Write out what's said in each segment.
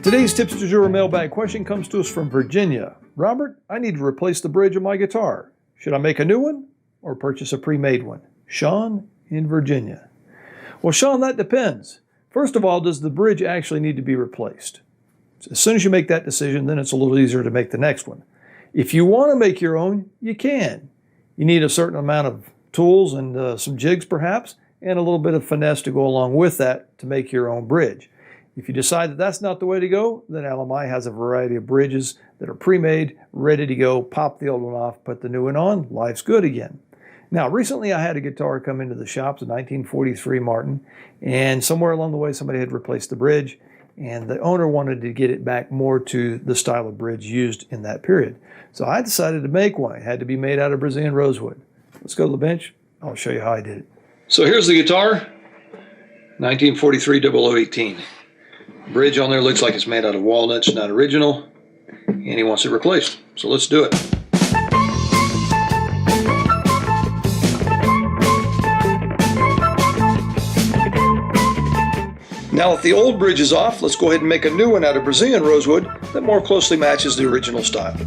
Today's Tips to Jour mailbag question comes to us from Virginia. Robert, I need to replace the bridge of my guitar. Should I make a new one or purchase a pre-made one? Sean in Virginia. Well, Sean, that depends. First of all, does the bridge actually need to be replaced? As soon as you make that decision, then it's a little easier to make the next one. If you want to make your own, you can. You need a certain amount of tools and some jigs perhaps, and a little bit of finesse to go along with that to make your own bridge. If you decide that that's not the way to go, then LMI has a variety of bridges that are pre-made, ready to go. Pop the old one off, put the new one on, life's good again. Now, recently I had a guitar come into the shop, it's a 1943 Martin, and somewhere along the way somebody had replaced the bridge, and the owner wanted to get it back more to the style of bridge used in that period. So I decided to make one. It had to be made out of Brazilian rosewood. Let's go to the bench. I'll show you how I did it. So here's the guitar, 1943 0018. Bridge on there looks like it's made out of walnuts, not original, and he wants it replaced. So let's do it. Now that the old bridge is off, let's go ahead and make a new one out of Brazilian rosewood that more closely matches the original style.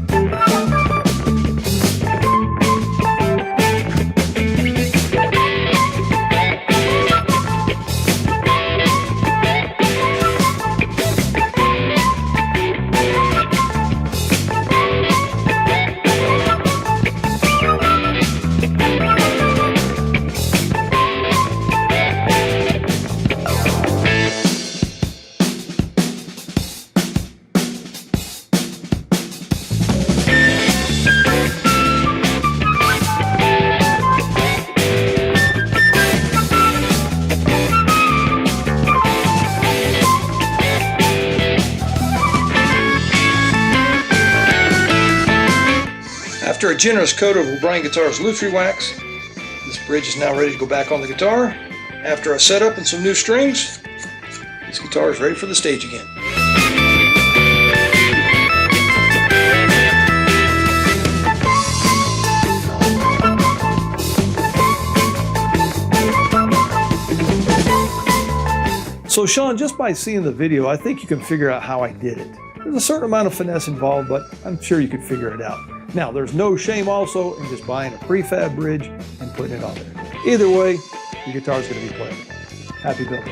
After a generous coat of O'Brien Guitar's Luthier wax, this bridge is now ready to go back on the guitar. After a setup and some new strings, this guitar is ready for the stage again. So Sean, just by seeing the video, I think you can figure out how I did it. There's a certain amount of finesse involved, but I'm sure you could figure it out. Now, there's no shame also in just buying a prefab bridge and putting it on there. Either way, your guitar is going to be playable. Happy building.